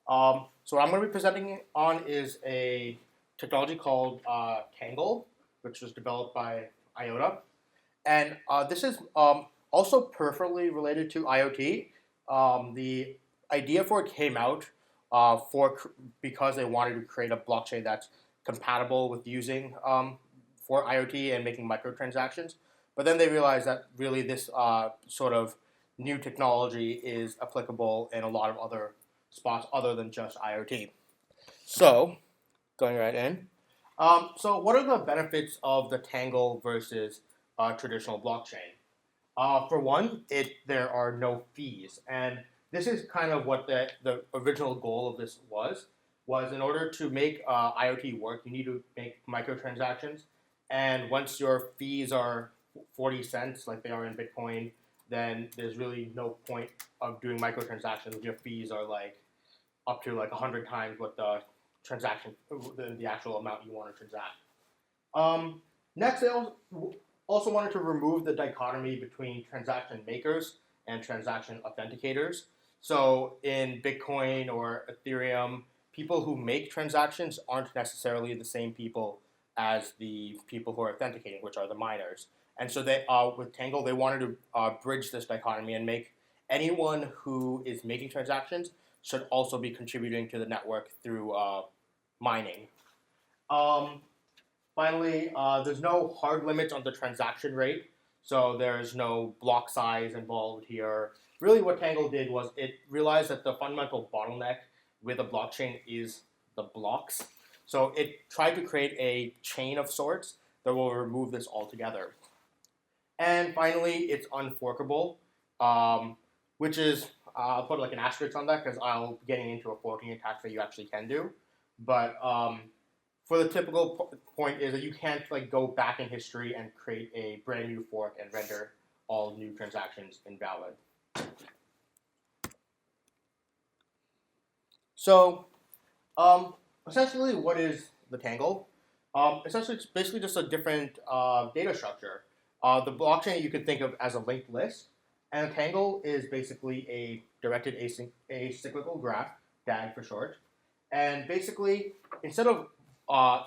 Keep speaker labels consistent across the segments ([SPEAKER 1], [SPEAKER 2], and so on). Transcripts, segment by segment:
[SPEAKER 1] So what I'm going to be presenting on is a technology called Tangle, which was developed by IOTA. And this is also peripherally related to IoT. The idea for it came out because they wanted to create a blockchain that's compatible with using for IoT and making microtransactions. But then they realized that really this sort of new technology is applicable in a lot of other spots other than just IoT. So, going right in. So, what are the benefits of the Tangle versus traditional blockchain? For one, there are no fees, and this is kind of what the original goal of this was in order to make IoT work, you need to make microtransactions, and once your fees are 40 cents, like they are in Bitcoin, then there's really no point of doing microtransactions. Your fees are like up to like 100 times what the transaction, the actual amount you want to transact. Next, they also wanted to remove the dichotomy between transaction makers and transaction authenticators. So in Bitcoin or Ethereum, people who make transactions aren't necessarily the same people as the people who are authenticating, which are the miners. And so they, with Tangle, they wanted to bridge this dichotomy and make anyone who is making transactions should also be contributing to the network through mining. Um, Finally, there's no hard limits on the transaction rate, so there's no block size involved here. Really, what Tangle did was it realized that the fundamental bottleneck with a blockchain is the blocks. So it tried to create a chain of sorts that will remove this altogether. And finally, it's unforkable, which is, I'll put like an asterisk on that because I'll be getting into a forking attack that you actually can do. But for the typical point is that you can't like go back in history and create a brand new fork and render all new transactions invalid. So, essentially, what is the Tangle? Essentially, it's basically just a different data structure. The blockchain you could think of as a linked list, and a Tangle is basically a directed acyclical graph, DAG for short. And basically, instead of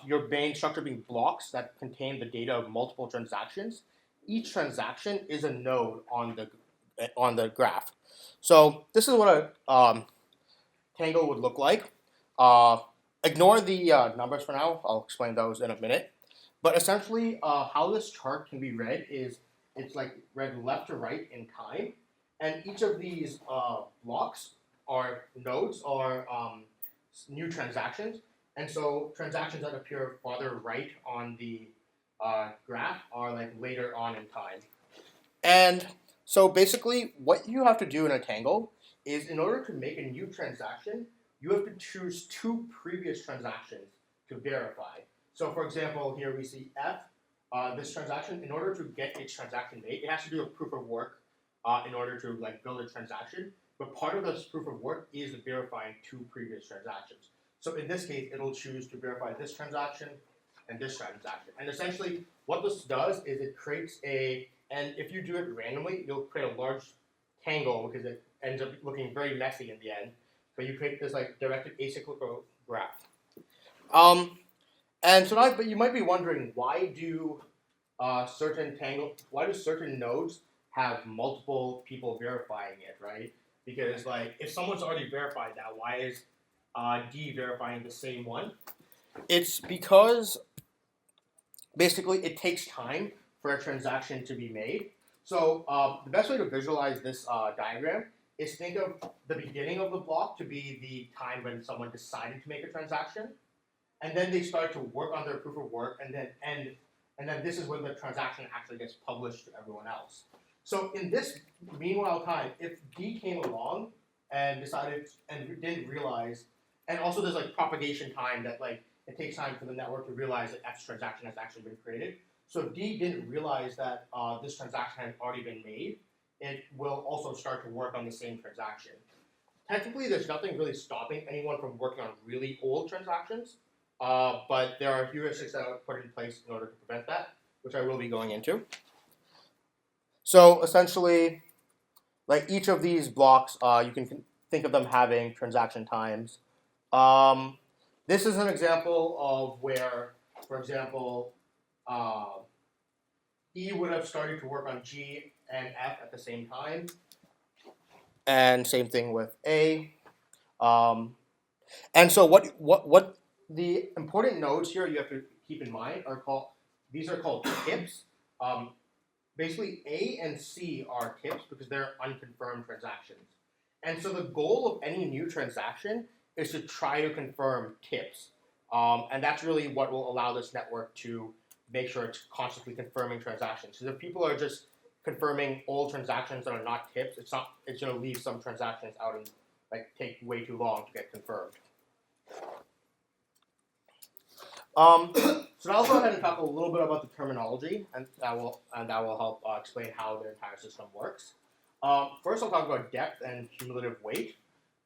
[SPEAKER 1] your main structure being blocks that contain the data of multiple transactions, each transaction is a node on the graph. So this is what a Tangle would look like. Ignore the numbers for now. I'll explain those in a minute. But essentially, how this chart can be read is it's like read left to right in time, and each of these blocks or nodes are new transactions. And so transactions that appear farther right on the graph are like later on in time. And so basically, what you have to do in a Tangle is in order to make a new transaction, you have to choose two previous transactions to verify. So for example, here we see F, this transaction, in order to get its transaction made, it has to do a proof of work in order to like build a transaction. But part of this proof of work is verifying two previous transactions. So in this case, it'll choose to verify this transaction and this transaction. And essentially, what this does is it creates and if you do it randomly, you'll create a large tangle because it ends up looking very messy in the end. But you create this like directed acyclical graph. And so now, but you might be wondering, why do certain nodes have multiple people verifying it, right? Because like if someone's already verified that, why is D verifying the same one? It's because basically it takes time for a transaction to be made. So the best way to visualize this diagram is think of the beginning of the block to be the time when someone decided to make a transaction, and then they start to work on their proof of work, and then this is when the transaction actually gets published to everyone else. So in this meanwhile time, if D came along and decided and didn't realize, and also there's like propagation time that like it takes time for the network to realize that F's transaction has actually been created. So if D didn't realize that this transaction had already been made, it will also start to work on the same transaction. Technically, there's nothing really stopping anyone from working on really old transactions, but there are heuristics that are put in place in order to prevent that, which I will be going into. So essentially, like each of these blocks, you can think of them having transaction times. This is an example of where, for example, E would have started to work on G and F at the same time, and same thing with A. And so what the important nodes here you have to keep in mind are called tips. Basically, A and C are tips because they're unconfirmed transactions. And so the goal of any new transaction is to try to confirm tips. And that's really what will allow this network to make sure it's constantly confirming transactions. Because if people are just confirming old transactions that are not tips, it's going to leave some transactions out and take way too long to get confirmed. So now I'll go ahead and talk a little bit about the terminology, and that will help explain how the entire system works. First, I'll talk about depth and cumulative weight.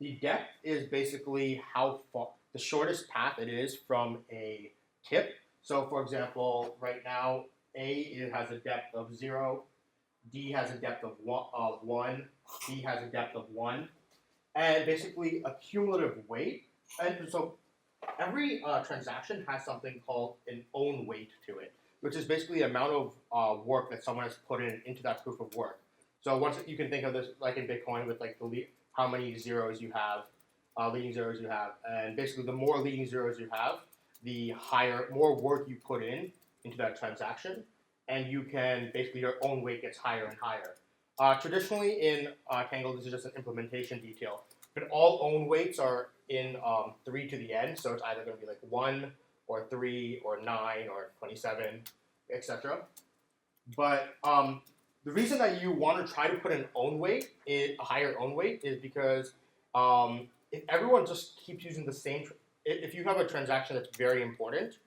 [SPEAKER 1] The depth is basically how far the shortest path it is from a tip. So, for example, right now A has a depth of 0, D has a depth of 1, B has a depth of 1, and basically a cumulative weight. And so every transaction has something called an own weight to it, which is basically the amount of work that someone has put into that proof of work. So once you can think of this like in Bitcoin with how many zeros you have, leading zeros you have, and basically the more leading zeros you have, the more work you put into that transaction, and you can basically your own weight gets higher and higher. Traditionally in Tangle, this is just an implementation detail, but all own weights are in 3 to the n, so it's either going to be 1 or 3 or 9 or 27, etc. But the reason that you want to try to put a higher own weight, is because if everyone just keeps using the same, if you have a transaction that's very important,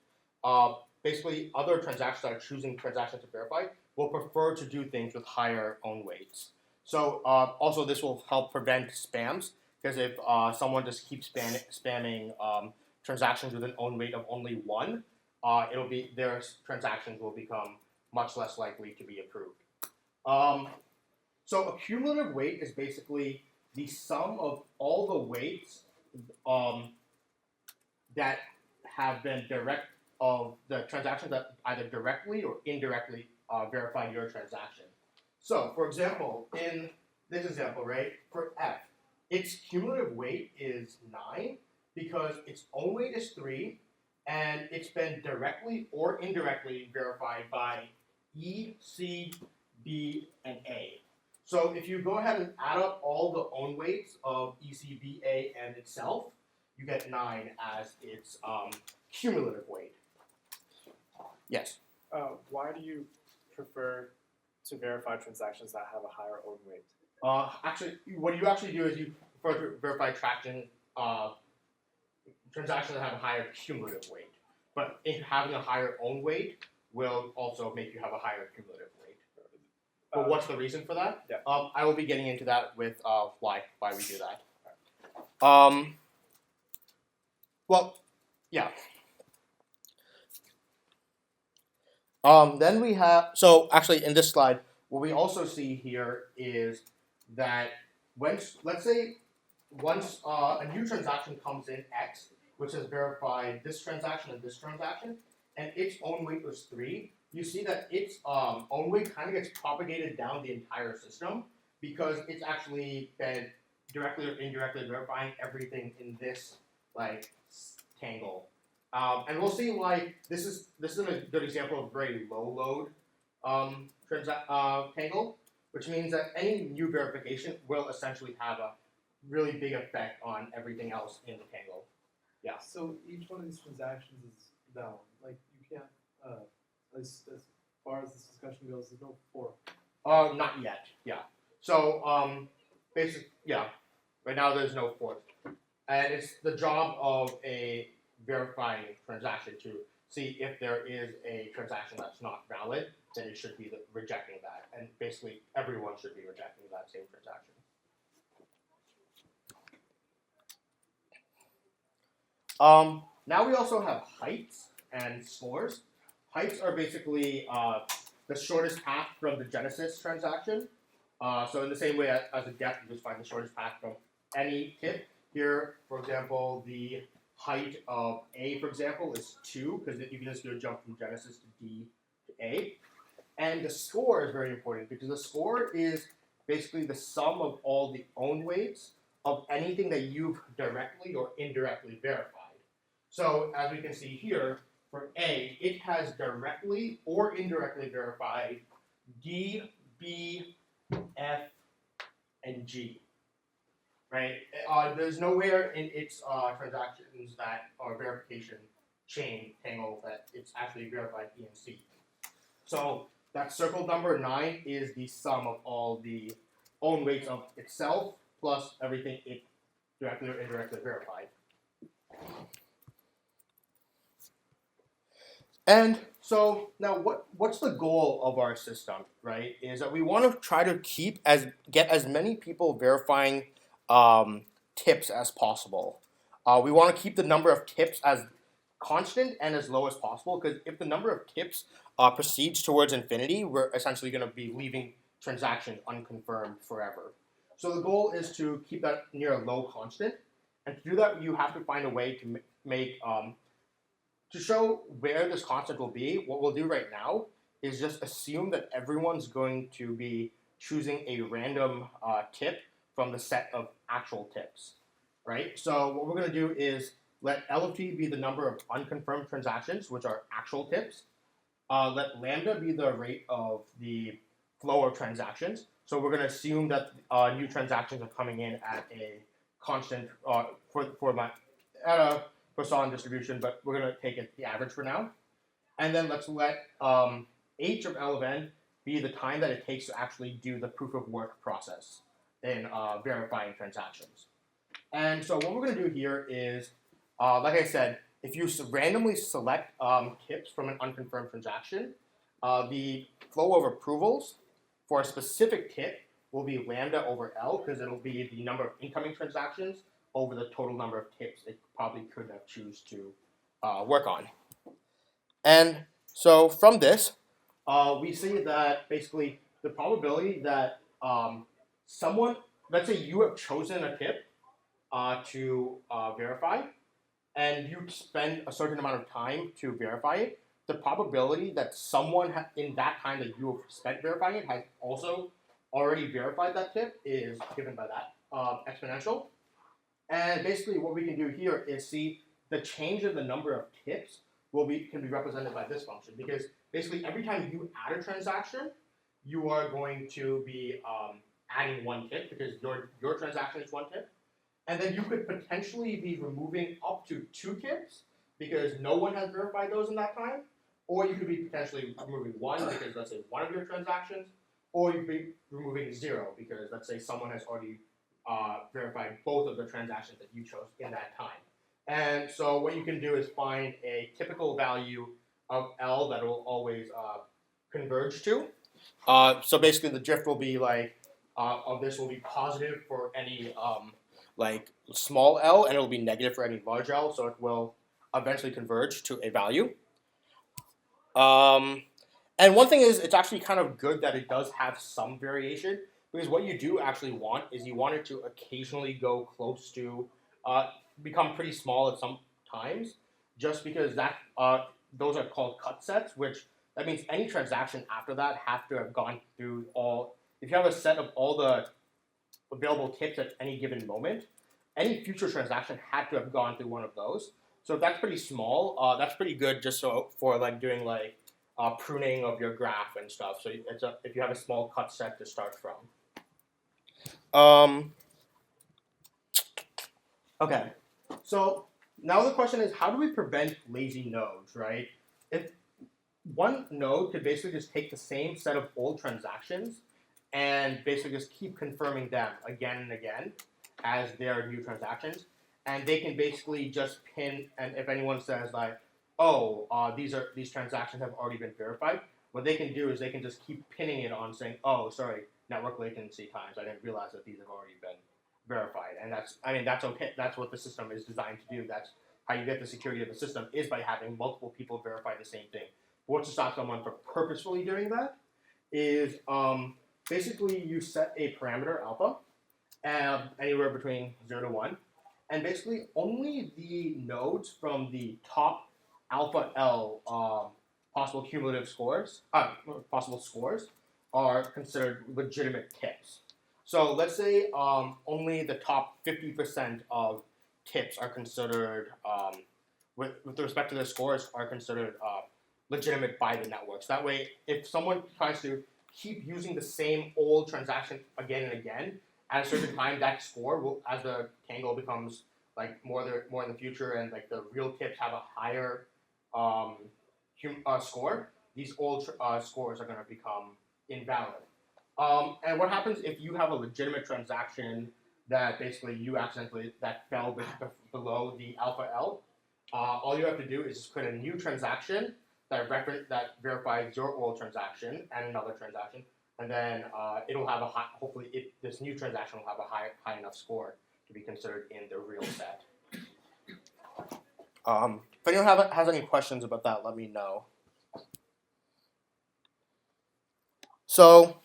[SPEAKER 1] basically other transactions that are choosing transactions to verify will prefer to do things with higher own weights. So also this will help prevent spams, because if someone just keeps spamming transactions with an own weight of only 1, their transactions will become much less likely to be approved. So a cumulative weight is basically the sum of all the weights that have been of the transactions that either directly or indirectly verified your transaction. So, for example, in this example, right, for F, its cumulative weight is 9 because its own weight is 3, and it's been directly or indirectly verified by E, C, B, and A. So if you go ahead and add up all the own weights of E, C, B, A, and itself, you get 9 as its cumulative weight. Yes?
[SPEAKER 2] Why do you prefer to verify transactions that have a higher own weight?
[SPEAKER 1] Actually, what you actually do is you prefer to verify transactions that have a higher cumulative weight. But having a higher own weight will also make you have a higher cumulative weight. But what's the reason for that?
[SPEAKER 2] Yeah.
[SPEAKER 1] I will be getting into that with why we do that. Well, yeah. Then we have, so actually in this slide, what we also see here is that once a new transaction comes in X, which has verified this transaction and its own weight was 3, you see that its own weight kind of gets propagated down the entire system because it's actually been directly or indirectly verifying everything in this tangle. And we'll see why this is a good example of very low load tangle, which means that any new verification will essentially have a really big effect on everything else in the tangle. Yeah.
[SPEAKER 2] So each one of these transactions is down. You can't, as far as this discussion goes, there's no fork.
[SPEAKER 1] Not yet. Yeah. So right now there's no fork, and it's the job of a verifying transaction to see if there is a transaction that's not valid, then it should be rejecting that, and basically everyone should be rejecting that same transaction. Now we also have heights and scores. Heights are basically the shortest path from the genesis transaction. So in the same way as a depth, you just find the shortest path from any tip. Here, for example, the height of A, for example, is 2, because you can just go jump from Genesis to D to A. And the score is very important, because the score is basically the sum of all the own weights of anything that you've directly or indirectly verified. So, as we can see here, for A, it has directly or indirectly verified D, B, F, and G. Right? There's nowhere in its transactions that or verification chain Tangle that it's actually verified E and C. So that circle number 9 is the sum of all the own weights of itself plus everything it directly or indirectly verified. And so now what's the goal of our system, right? Is that we want to try to get as many people verifying tips as possible. We want to keep the number of tips as constant and as low as possible, because if the number of tips proceeds towards infinity, we're essentially going to be leaving transactions unconfirmed forever. So the goal is to keep that near a low constant, and to do that, you have to find a way to make to show where this constant will be. What we'll do right now is just assume that everyone's going to be choosing a random tip from the set of actual tips, right? So what we're going to do is let L of t be the number of unconfirmed transactions, which are actual tips. Let lambda be the rate of the flow of transactions. So we're going to assume that new transactions are coming in at a constant at a Poisson distribution, but we're going to take it the average for now. And then let's let h of L of n be the time that it takes to actually do the proof of work process in verifying transactions. And so what we're going to do here is, like I said, if you randomly select tips from an unconfirmed transaction, the flow of approvals for a specific tip will be lambda over L, because it'll be the number of incoming transactions over the total number of tips it probably could have choose to work on. And so from this, we see that basically the probability that someone, let's say you have chosen a tip to verify, and you spend a certain amount of time to verify it, the probability that someone in that time that you have spent verifying it has also already verified that tip is given by that exponential. And basically what we can do here is see the change in the number of tips can be represented by this function, because basically every time you add a transaction, you are going to be adding one tip, because your transaction is one tip. And then you could potentially be removing up to 2 tips because no one has verified those in that time, or you could be potentially removing 1 because, let's say, one of your transactions, or you could be removing 0 because, let's say, someone has already verified both of the transactions that you chose in that time. And so what you can do is find a typical value of L that will always converge to. So basically the drift will be like, of this will be positive for any like small L, and it will be negative for any large L, so it will eventually converge to a value. And one thing is, it's actually kind of good that it does have some variation, because what you do actually want is you want it to occasionally go close to become pretty small at some times, just because that those are called cut sets, which that means any transaction after that have to have gone through all. If you have a set of all the available tips at any given moment, any future transaction had to have gone through one of those. So if that's pretty small, that's pretty good just so for like doing like pruning of your graph and stuff. So if you have a small cut set to start from. Okay, so now the question is, how do we prevent lazy nodes, right? If one node could basically just take the same set of old transactions and basically just keep confirming them again and again as their new transactions, and they can basically just pin. And if anyone says like, "Oh, these transactions have already been verified," what they can do is they can just keep pinning it on, saying, "Oh, sorry, network latency times. I didn't realize that these have already been verified." And that's okay. That's what the system is designed to do. That's how you get the security of the system, is by having multiple people verify the same thing. What to stop someone from purposefully doing that is basically you set a parameter alpha, anywhere between 0 to 1. And basically, only the nodes from the top alpha L possible cumulative scores, possible scores, are considered legitimate tips. So let's say only the top 50% of tips are considered, with respect to their scores, are considered legitimate by the networks. That way, if someone tries to keep using the same old transaction again and again, at a certain time, that score will, as the tangle becomes like more in the future, and like the real tips have a higher score, these old scores are going to become invalid. And what happens if you have a legitimate transaction that basically you accidentally that fell below the alpha L? All you have to do is create a new transaction that verifies your old transaction and another transaction, and then it'll have a high. Hopefully, this new transaction will have a high enough score to be considered in the real set. If anyone has any questions about that, let me know. So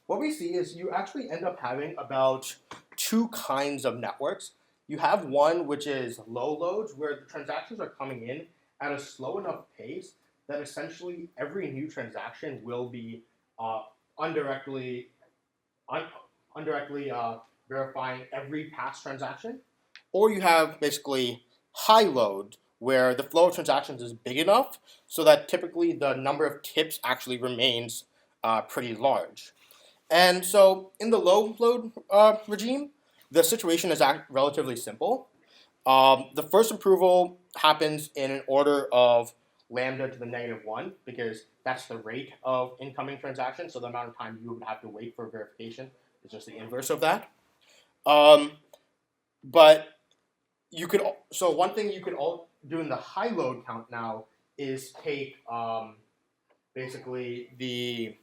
[SPEAKER 1] what we see is you actually end up having about two kinds of networks. You have one which is low loads, where the transactions are coming in at a slow enough pace that essentially every new transaction will be indirectly verifying every past transaction. Or you have basically high load, where the flow of transactions is big enough so that typically the number of tips actually remains pretty large. And so in the low load regime, the situation is relatively simple. The first approval happens in an order of lambda to the -1, because that's the rate of incoming transactions. So the amount of time you would have to wait for verification is just the inverse of that. But one thing you could all do in the high load count now is take basically the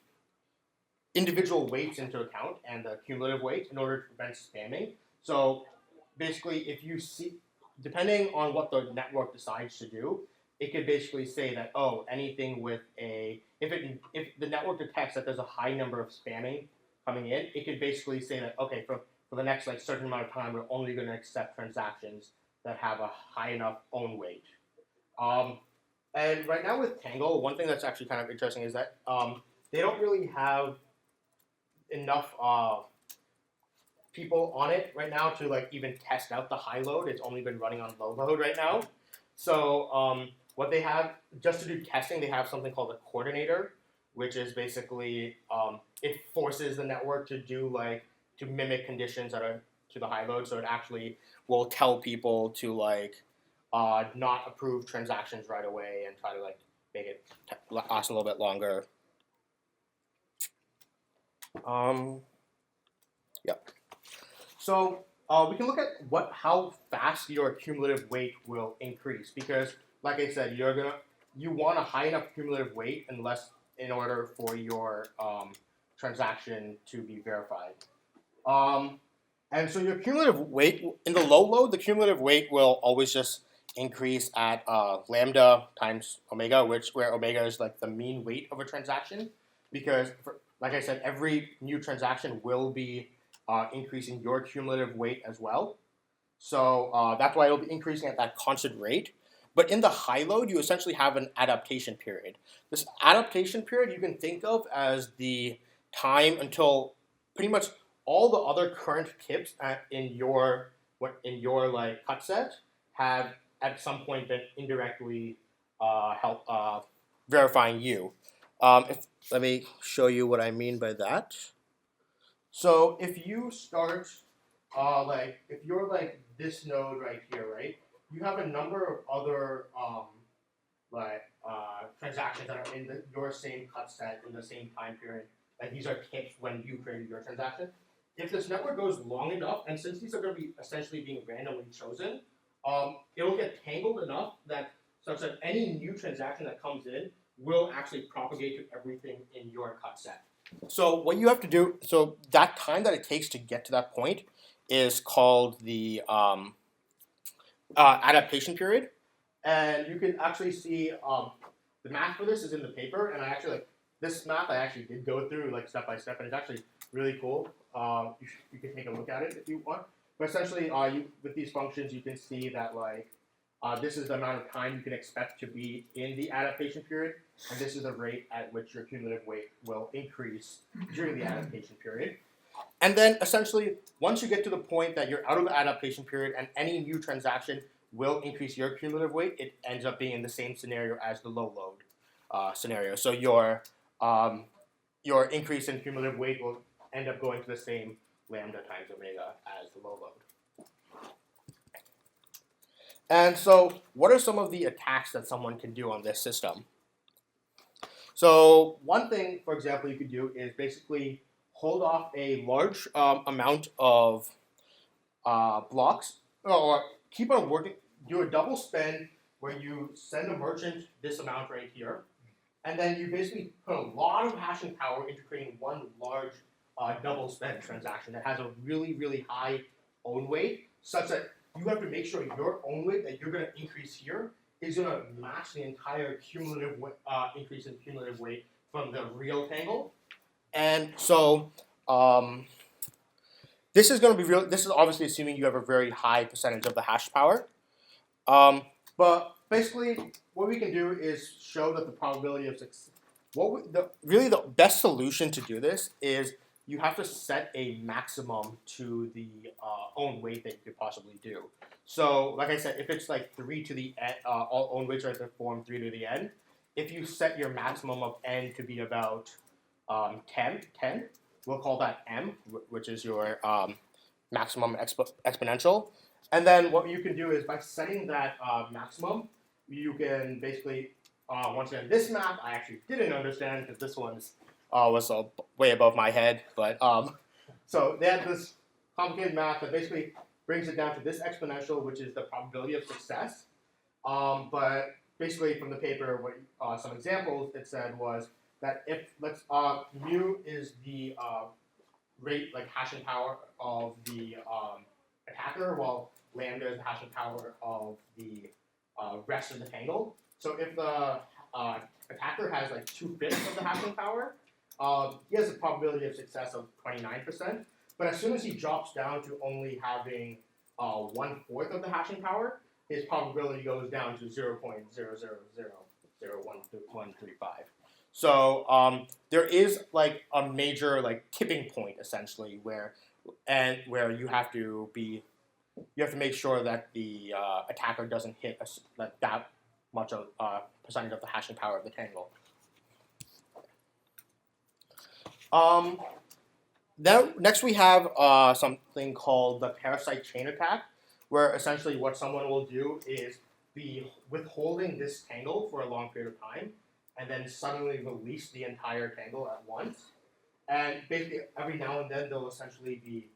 [SPEAKER 1] individual weights into account and the cumulative weight in order to prevent spamming. So basically, if you see, depending on what the network decides to do, it could basically say that, oh, anything with if the network detects that there's a high number of spamming coming in, it could basically say that, okay, for the next certain amount of time, we're only going to accept transactions that have a high enough own weight. And right now with Tangle, one thing that's actually kind of interesting is that they don't really have enough people on it right now to even test out the high load. It's only been running on low load right now. So what they have, just to do testing, they have something called a coordinator, which is basically it forces the network to do to mimic conditions that are to the high load. So it actually will tell people to not approve transactions right away and try to make it last a little bit longer. Yeah. So we can look at how fast your cumulative weight will increase, because, like I said, you want a high enough cumulative weight in order for your transaction to be verified. And so your cumulative weight in the low load, the cumulative weight will always just increase at lambda times omega, where omega is the mean weight of a transaction, because like I said, every new transaction will be increasing your cumulative weight as well. So that's why it'll be increasing at that constant rate. But in the high load, you essentially have an adaptation period. This adaptation period you can think of as the time until pretty much all the other current tips in your cut set have at some point been indirectly verifying you. Let me show you what I mean by that. So if you start, if you're this node right here, right, you have a number of other transactions that are in your same cut set in the same time period. These are tips when you created your transaction. If this network goes long enough, and since these are going to be essentially being randomly chosen, it will get tangled enough such that any new transaction that comes in will actually propagate to everything in your cut set. So what you have to do, so that time that it takes to get to that point is called the adaptation period. And you can actually see the math for this is in the paper, and this math I actually did go through step by step, and it's actually really cool. You can take a look at it if you want. But essentially, with these functions, you can see that like this is the amount of time you can expect to be in the adaptation period, and this is the rate at which your cumulative weight will increase during the adaptation period. And then essentially, once you get to the point that you're out of the adaptation period and any new transaction will increase your cumulative weight, it ends up being in the same scenario as the low load scenario. So your increase in cumulative weight will end up going to the same lambda times omega as the low load. And so what are some of the attacks that someone can do on this system? So one thing, for example, you could do is basically hold off a large amount of blocks, or keep on working, do a double spend where you send a merchant this amount right here, and then you basically put a lot of hashing power into creating one large double spend transaction that has a really, really high own weight, such that you have to make sure your own weight that you're going to increase here is going to match the entire cumulative increase in cumulative weight from the real tangle. And so this is going to be real. This is obviously assuming you have a very high percentage of the hash power. But basically, what we can do is show that the probability of success. Really the best solution to do this is you have to set a maximum to the own weight that you could possibly do. So, like I said, if it's like 3 to the n, all own weights are at the form 3 to the n. If you set your maximum of n to be about 10, we'll call that m, which is your maximum exponential. And then what you can do is by setting that maximum, you can basically, once again, this math I actually didn't understand because this one's was way above my head. But so they had this complicated math that basically brings it down to this exponential, which is the probability of success. But basically from the paper, what some examples it said was that if mu is the rate, like hashing power of the attacker, while lambda is the hashing power of the rest of the tangle. So if the attacker has like 2/5 of the hashing power, he has a probability of success of 29%. But as soon as he drops down to only having 1/4 of the hashing power, his probability goes down to 0.0000135. So there is like a major like tipping point essentially where you have to make sure that the attacker doesn't hit that much of percentage of the hashing power of the tangle. Then next we have something called the parasite chain attack, where essentially what someone will do is be withholding this tangle for a long period of time, and then suddenly release the entire tangle at once. And basically every now and then they'll essentially be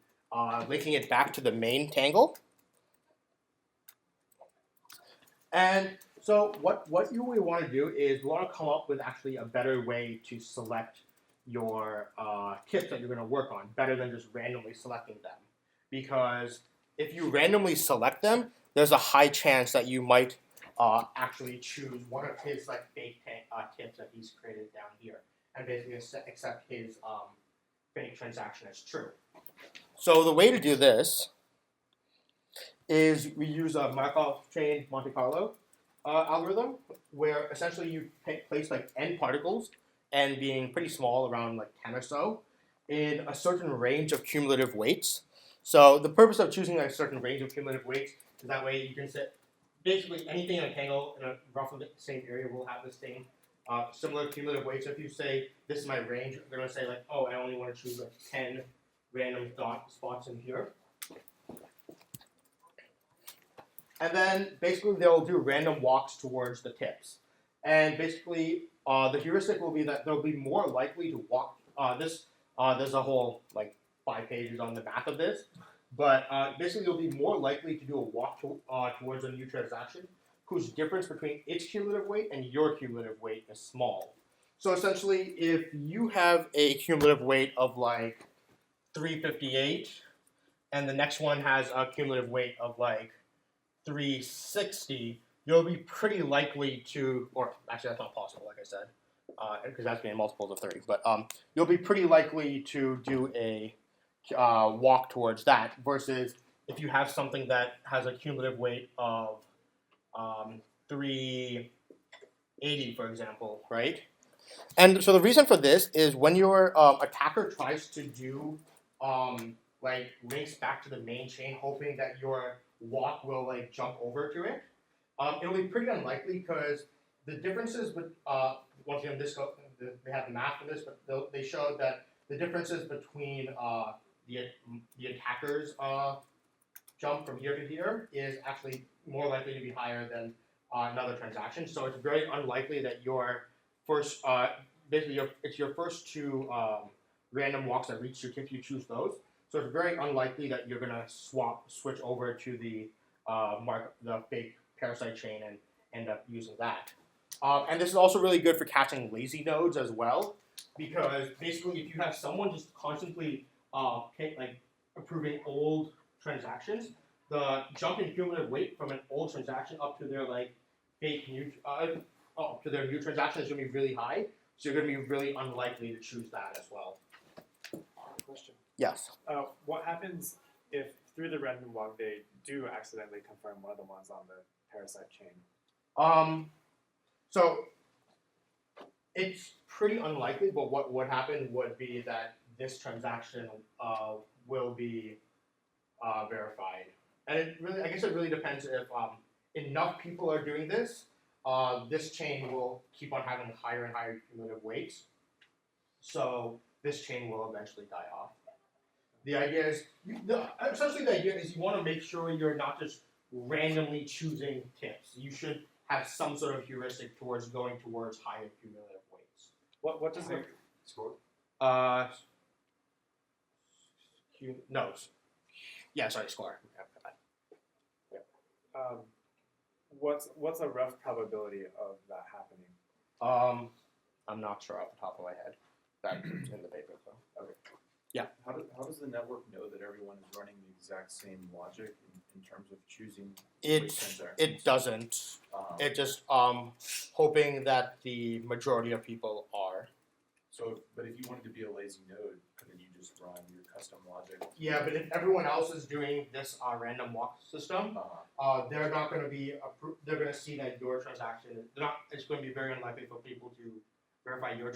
[SPEAKER 1] linking it back to the main tangle. And so what you really want to do is you want to come up with actually a better way to select your tips that you're going to work on, better than just randomly selecting them. Because if you randomly select them, there's a high chance that you might actually choose one of his like fake tips that he's created down here, and basically accept his fake transaction as true. So the way to do this is we use a Markov chain Monte Carlo algorithm, where essentially you place like n particles, and being pretty small, around like 10 or so, in a certain range of cumulative weights. So the purpose of choosing a certain range of cumulative weights is that way you can set basically anything in a tangle in a roughly the same area will have the same similar cumulative weights. So if you say this is my range, they're going to say like, oh, I only want to choose like 10 random dot spots in here. And then basically they'll do random walks towards the tips. And basically the heuristic will be that they'll be more likely to walk there's a whole like 5 pages on the math of this, but basically you'll be more likely to do a walk towards a new transaction whose difference between its cumulative weight and your cumulative weight is small. So essentially, if you have a cumulative weight of like 358, and the next one has a cumulative weight of like 360, you'll be pretty likely to, or actually that's not possible, like I said. because that's being multiples of 30. But you'll be pretty likely to do a walk towards that versus if you have something that has a cumulative weight of 380, for example, right? And so the reason for this is when your attacker tries to do like links back to the main chain, hoping that your walk will like jump over to it, it'll be pretty unlikely because the differences with once again they have the math for this, but they showed that the differences between the attacker's jump from here to here is actually more likely to be higher than another transaction. So it's very unlikely that your first basically it's your first two random walks that reach your tip if you choose those. So it's very unlikely that you're gonna switch over to the the fake parasite chain and end up using that. And this is also really good for catching lazy nodes as well, because basically if you have someone just constantly approving old transactions, the jump in cumulative weight from an old transaction up to their like fake new to their new transaction is going to be really high. So you're going to be really unlikely to choose that as well.
[SPEAKER 3] Question.
[SPEAKER 1] Yes.
[SPEAKER 3] What happens if through the random walk they do accidentally confirm one of the ones on the parasite chain?
[SPEAKER 1] So it's pretty unlikely, but what would happen would be that this transaction will be verified. And I guess it really depends if enough people are doing this. This chain will keep on having higher and higher cumulative weights. So this chain will eventually die off. The idea is, essentially the idea is you want to make sure you're not just randomly choosing tips. You should have some sort of heuristic towards going towards higher cumulative weights.
[SPEAKER 3] What does the
[SPEAKER 4] Score?
[SPEAKER 1] No. Yeah, sorry, score.
[SPEAKER 3] What's a rough probability of that happening?
[SPEAKER 1] I'm not sure off the top of my head. That's in the paper, so. Okay. Yeah.
[SPEAKER 4] How does the network know that everyone is running the exact same logic in terms of choosing
[SPEAKER 1] It doesn't. It just hoping that the majority of people are.
[SPEAKER 4] So, but if you wanted to be a lazy node, couldn't you just run your custom logic?
[SPEAKER 1] Yeah, but if everyone else is doing this random walk system, they're not going to be they're going to see that your transaction. It's going to be very unlikely for people to verify your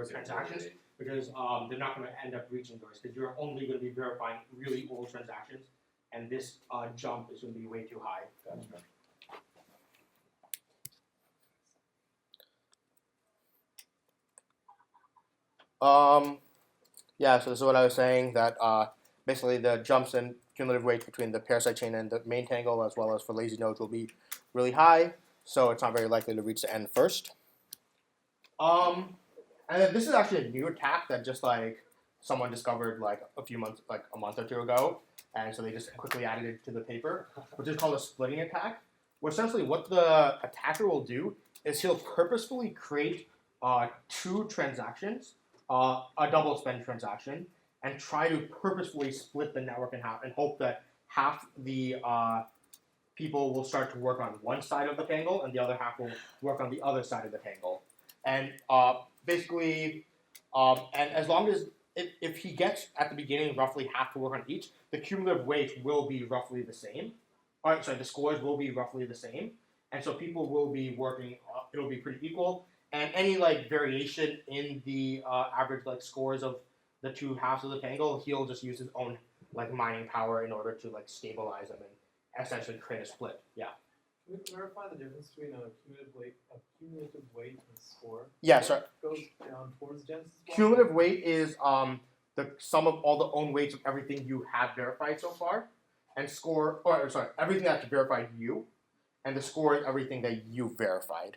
[SPEAKER 1] transactions because they're not going to end up reaching yours because you're only going to be verifying really old transactions, and this jump is going to be way too high.
[SPEAKER 4] Gotcha.
[SPEAKER 1] Yeah, so this is what I was saying, that basically the jumps in cumulative weight between the parasite chain and the main tangle, as well as for lazy nodes, will be really high, so it's not very likely to reach the end first. And then this is actually a new attack that just like someone discovered like a month or two ago, and so they just quickly added it to the paper, which is called a splitting attack, where essentially what the attacker will do is he'll purposefully create two transactions, a double spend transaction, and try to purposefully split the network in half and hope that half the people will start to work on one side of the tangle and the other half will work on the other side of the tangle. And basically, and as long as if he gets at the beginning roughly half to work on each, the cumulative weights will be roughly the same. The scores will be roughly the same, and so people will be working. It'll be pretty equal. And any like variation in the average like scores of the two halves of the tangle, he'll just use his own like mining power in order to like stabilize them and essentially create a split. Yeah.
[SPEAKER 2] Can we clarify the difference between a cumulative weight and a score?
[SPEAKER 1] Yeah. So
[SPEAKER 2] goes down towards Genesis block?
[SPEAKER 1] cumulative weight is the sum of all the own weights of everything you have verified so far, and everything that's verified you, and the score is everything that you verified.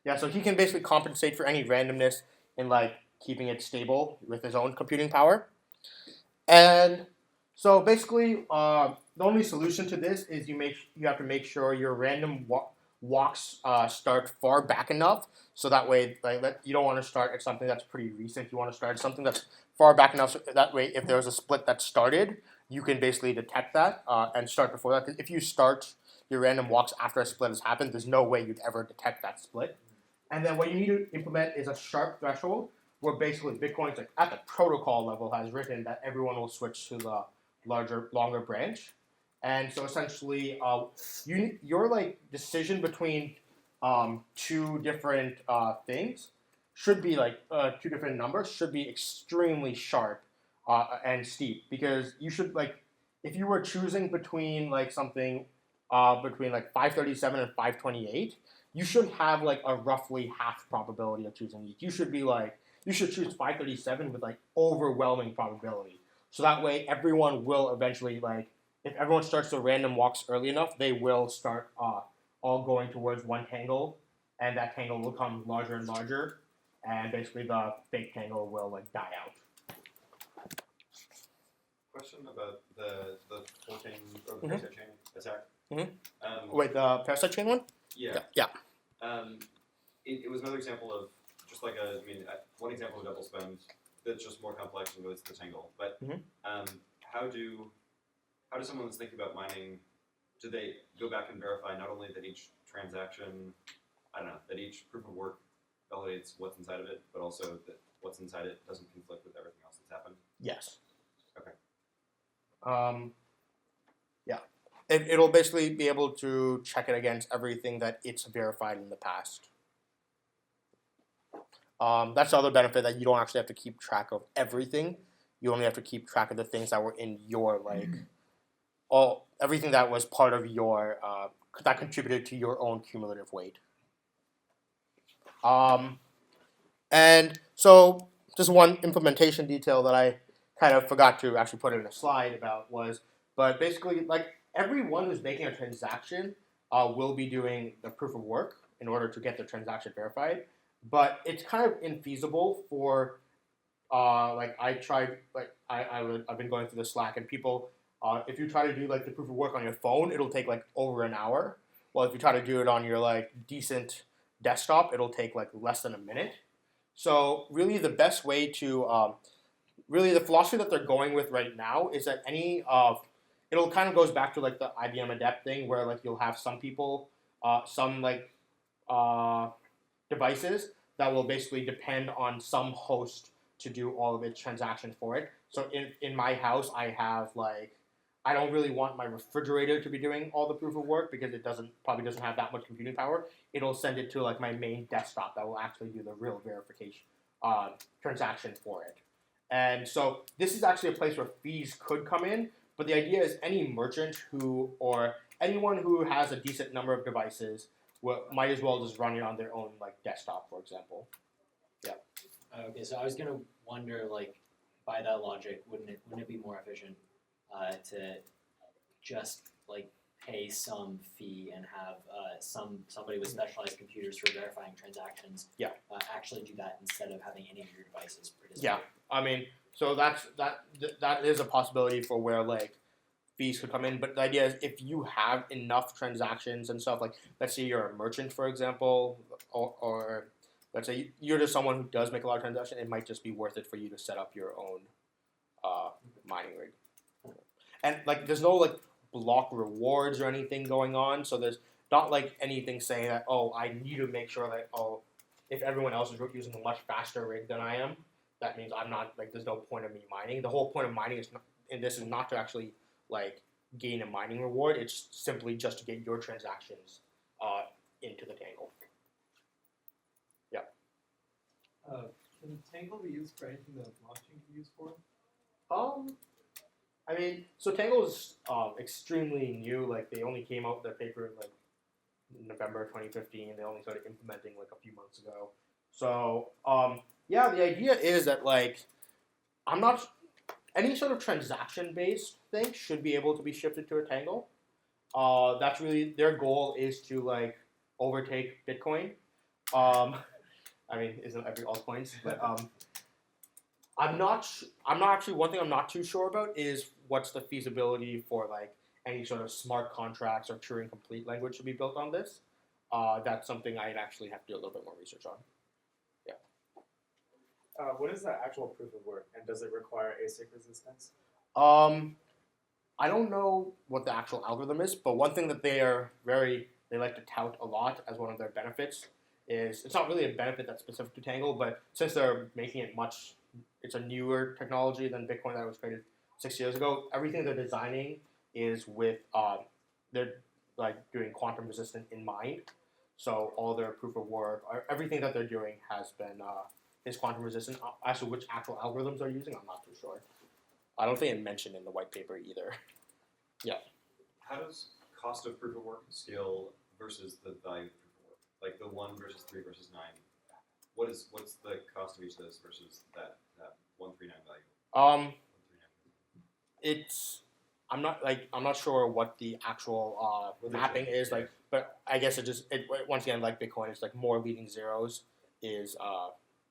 [SPEAKER 1] Yeah, so he can basically compensate for any randomness in like keeping it stable with his own computing power. And so basically, the only solution to this is you have to make sure your random walks start far back enough, so that way you don't want to start at something that's pretty recent. You want to start at something that's far back enough, so that way if there's a split that started, you can basically detect that and start before that. 'Cause if you start your random walks after a split has happened, there's no way you'd ever detect that split. And then what you need to implement is a sharp threshold where basically Bitcoin's like at the protocol level has written that everyone will switch to the longer branch. And so essentially, your like decision between two different things should be like two different numbers should be extremely sharp and steep, because you should like if you were choosing between like something between like 537 and 528, you should have like a roughly half probability of choosing each. You should choose 537 with like overwhelming probability. So that way everyone will eventually like if everyone starts the random walks early enough, they will start all going towards one tangle, and that tangle will become larger and larger, and basically the fake tangle will like die out.
[SPEAKER 5] Question about the forking or the parasite chain attack.
[SPEAKER 1] Wait, the parasite chain one?
[SPEAKER 5] Yeah.
[SPEAKER 1] Yeah.
[SPEAKER 5] It was another example of just like one example of double spend that's just more complex and goes to the tangle. But how does someone that's thinking about mining, do they go back and verify not only that each transaction, that each proof of work validates what's inside of it, but also that what's inside it doesn't conflict with everything else that's happened?
[SPEAKER 1] Yes.
[SPEAKER 5] Okay.
[SPEAKER 1] Yeah. It'll basically be able to check it against everything that it's verified in the past. That's the other benefit, that you don't actually have to keep track of everything. You only have to keep track of the things that were in your everything that was part of your that contributed to your own cumulative weight. And so just one implementation detail that I kind of forgot to actually put in a slide about but basically like everyone who's making a transaction will be doing the proof of work in order to get the transaction verified. But it's kind of infeasible for I've been going through the Slack, and people if you try to do like the proof of work on your phone, it'll take like over an hour. Well, if you try to do it on your like decent desktop, it'll take like less than a minute. So really the best way to really the philosophy that they're going with right now is that it'll kind of goes back to like the IBM Adept thing, where like you'll have some people devices that will basically depend on some host to do all of its transactions for it. So in my house, I have like I don't really want my refrigerator to be doing all the proof of work because it probably doesn't have that much computing power. It'll send it to like my main desktop that will actually do the real verification transaction for it. And so this is actually a place where fees could come in, but the idea is any merchant or anyone who has a decent number of devices might as well just run it on their own like desktop, for example. Yeah.
[SPEAKER 6] Okay, so I was gonna wonder, like, by that logic, wouldn't it be more efficient to just like pay some fee and have somebody with specialized computers for verifying transactions actually do that instead of having any of your devices participate?
[SPEAKER 1] Yeah, I mean, so that is a possibility for where like fees could come in, but the idea is if you have enough transactions and stuff, like let's say you're a merchant, for example, or let's say you're just someone who does make a lot of transactions, it might just be worth it for you to set up your own mining rig. And like there's no like block rewards or anything going on, so there's not like anything saying that I need to make sure that if everyone else is using a much faster rig than I am, that means I'm not like there's no point of me mining. The whole point of mining is not to actually like gain a mining reward. It's simply just to get your transactions into the Tangle. Yeah.
[SPEAKER 2] Can Tangle be used for anything that blockchain can be used for?
[SPEAKER 1] I mean, so Tangle is extremely new. Like they only came out with their paper in like November 2015. They only started implementing like a few months ago. So yeah, the idea is that like any sort of transaction-based thing should be able to be shifted to a Tangle. That's really their goal, is to like overtake Bitcoin. I mean, isn't every altcoins, but I'm not actually, one thing I'm not too sure about is what's the feasibility for like any sort of smart contracts or Turing complete language to be built on this. That's something I'd actually have to do a little bit more research on.
[SPEAKER 3] What is the actual proof of work, and does it require ASIC resistance?
[SPEAKER 1] I don't know what the actual algorithm is, but one thing that they like to tout a lot as one of their benefits is it's not really a benefit that's specific to Tangle, but since they're making it it's a newer technology than Bitcoin that was created 6 years ago. Everything they're designing is with they're like doing quantum resistant in mind. So all their proof of work, or everything that they're doing has been is quantum resistant. As to which actual algorithms they're using, I'm not too sure. I don't think it mentioned in the white paper either.
[SPEAKER 5] How does cost of proof of work scale versus the value of proof of work? Like the 1 versus 3 versus 9. What's the cost of each of those versus that 139 value? 139.
[SPEAKER 1] It's I'm not sure what the actual
[SPEAKER 5] What they're
[SPEAKER 1] mapping
[SPEAKER 5] saying,
[SPEAKER 1] is like, but I guess it once again, like Bitcoin, it's like more leading zeros is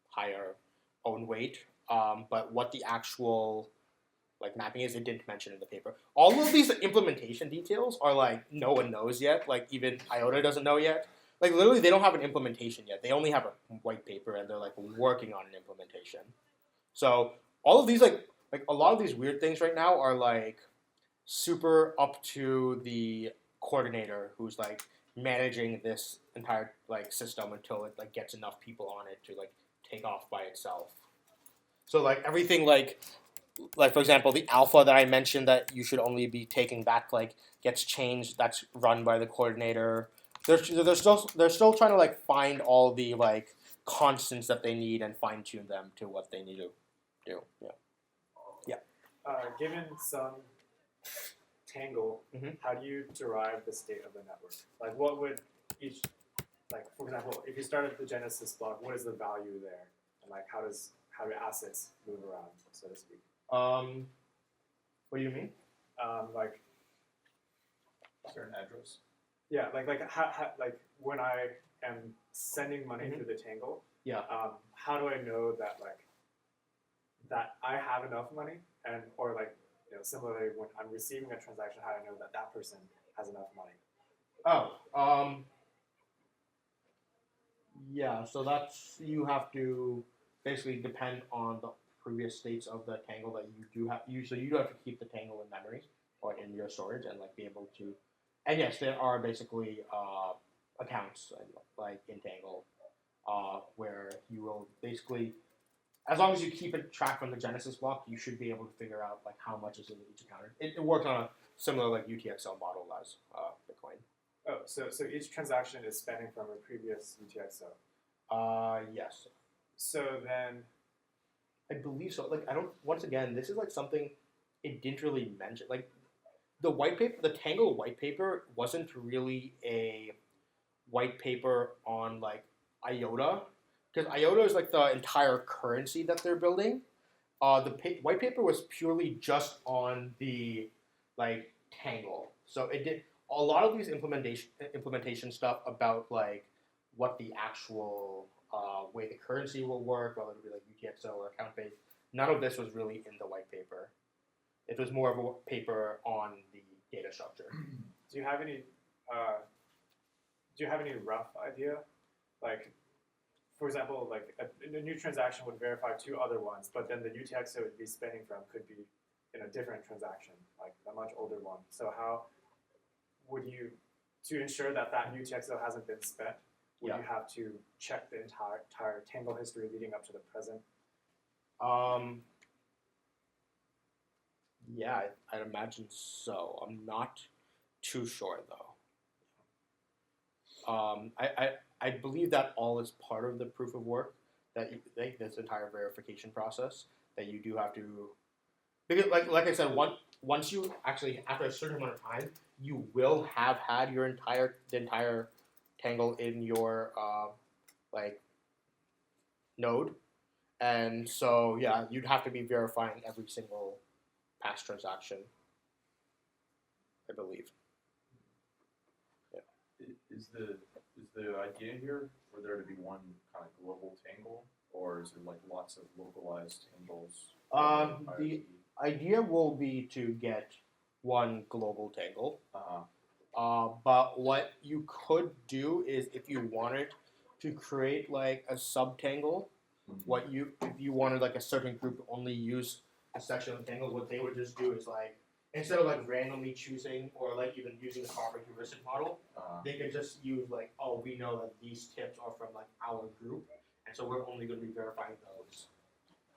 [SPEAKER 1] higher own weight. But what the actual like mapping is, it didn't mention in the paper. All of these implementation details are like no one knows yet. Like even IOTA doesn't know yet. Like literally, they don't have an implementation yet. They only have a white paper, and they're like working on an implementation. So all of these like a lot of these weird things right now are like super up to the coordinator who's like managing this entire like system until it like gets enough people on it to like take off by itself. So like everything like for example the alpha that I mentioned that you should only be taking back like gets changed. That's run by the coordinator. They're still trying to like find all the like constants that they need and fine tune them to what they need to do. Yeah.
[SPEAKER 3] Given some tangle,
[SPEAKER 1] Mhm.
[SPEAKER 3] how do you derive the state of the network? Like, what would each, like, for example, if you start at the genesis block, what is the value there, and like, how do assets move around, so to speak?
[SPEAKER 1] What do you mean?
[SPEAKER 3] Like,
[SPEAKER 4] Is there an address?
[SPEAKER 3] yeah, like when I am sending money through the tangle,
[SPEAKER 1] Yeah.
[SPEAKER 3] how do I know that that I have enough money, or like, similarly when I'm receiving a transaction, how do I know that that person has enough money?
[SPEAKER 1] Yeah, so that's you have to basically depend on the previous states of the tangle that you do have. So you do have to keep the tangle in memory or in your storage and like be able to. And yes, there are basically accounts like in Tangle where you will basically, as long as you keep it track from the Genesis block, you should be able to figure out like how much is in each account. It works on a similar like UTXO model as Bitcoin.
[SPEAKER 3] Oh, so each transaction is spending from a previous UTXO.
[SPEAKER 1] Yes.
[SPEAKER 3] So then,
[SPEAKER 1] I believe so. Like I don't. Once again, this is like something it didn't really mention. Like the white paper, the Tangle white paper wasn't really a white paper on like IOTA, because IOTA is like the entire currency that they're building. The white paper was purely just on the like Tangle. So it did a lot of these implementation stuff about like what the actual way the currency will work, whether it be like UTXO or account based. None of this was really in the white paper. It was more of a paper on the data structure.
[SPEAKER 3] do you have any rough idea, like, for example, like a new transaction would verify two other ones, but then the UTXO it would be spending from could be in a different transaction, like a much older one. So how would you, to ensure that that UTXO hasn't been spent, would you have to check the entire Tangle history leading up to the present?
[SPEAKER 1] Yeah, I'd imagine so. I'm not too sure though. I believe that all is part of the proof of work that like this entire verification process that you do have to, because like I said, once you actually after a certain amount of time you will have had the entire Tangle in your like node, and so yeah, you'd have to be verifying every single past transaction, I believe.
[SPEAKER 4] Is the idea here for there to be one kind of global tangle, or is there like lots of localized tangles?
[SPEAKER 1] The idea will be to get one global tangle. But what you could do is if you wanted to create like a subtangle, if you wanted like a certain group to only use a section of the tangle, what they would just do is like instead of like randomly choosing or like even using the Crawford heuristic model, they could just use like, oh, we know that these tips are from like our group, and so we're only going to be verifying those.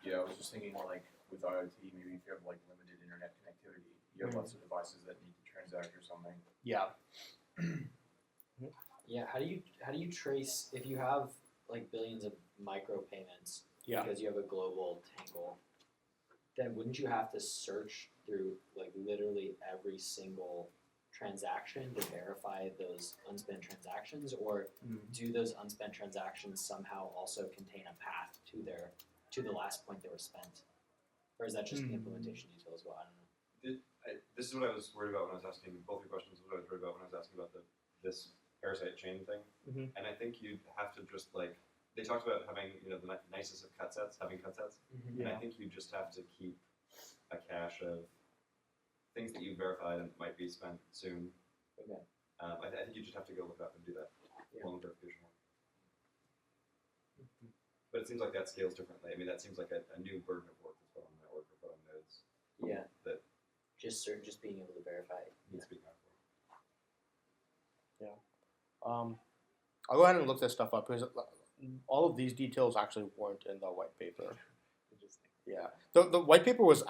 [SPEAKER 4] Yeah, I was just thinking like with IoT, maybe if you have like limited internet connectivity, you have lots of devices that need to transact or something.
[SPEAKER 1] Yeah.
[SPEAKER 6] Yeah, how do you trace if you have like billions of micropayments
[SPEAKER 1] Yeah.
[SPEAKER 6] because you have a global tangle, then wouldn't you have to search through like literally every single transaction to verify those unspent transactions, or do those unspent transactions somehow also contain a path to the last point they were spent? Or is that just the implementation detail as well? I don't know.
[SPEAKER 5] This is what I was worried about when I was asking both your questions. What I was worried about when I was asking about this parasite chain thing, and I think you'd have to just like they talked about having the nicest of cut sets, having cut sets, and I think you just have to keep a cache of things that you verified and might be spent soon.
[SPEAKER 6] Okay.
[SPEAKER 5] I think you just have to go look up and do that long verification work. But it seems like that scales differently. I mean, that seems like a new burden of work that's put on the network or put on nodes.
[SPEAKER 6] Yeah.
[SPEAKER 5] That
[SPEAKER 6] just being able to verify.
[SPEAKER 5] needs to be accounted for.
[SPEAKER 1] I'll go ahead and look this stuff up because all of these details actually weren't in the white paper. Yeah, the white paper is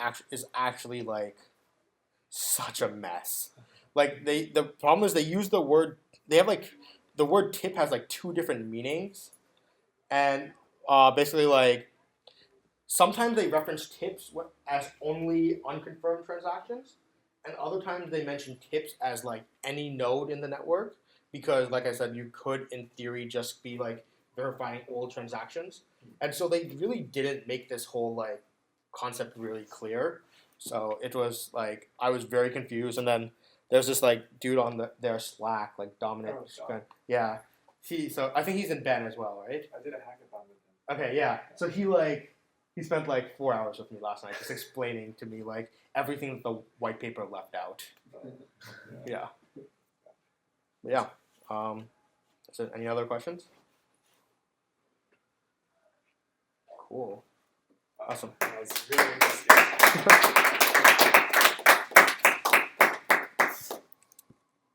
[SPEAKER 1] actually like such a mess. Like the problem is they use the word they have like the word tip has like two different meanings, and basically like sometimes they reference tips as only unconfirmed transactions, and other times they mention tips as like any node in the network because like I said you could in theory just be like verifying old transactions, and so they really didn't make this whole like concept really clear. So it was like I was very confused, and then there's this like dude on their Slack like Dominic. Yeah, so I think he's in Ben as well, right?
[SPEAKER 3] I did a hackathon with him.
[SPEAKER 1] Okay, yeah. So he spent like 4 hours with me last night just explaining to me like everything that the white paper left out. Yeah. Yeah. That's it. Any other questions? Cool. Awesome.
[SPEAKER 3] That was really interesting.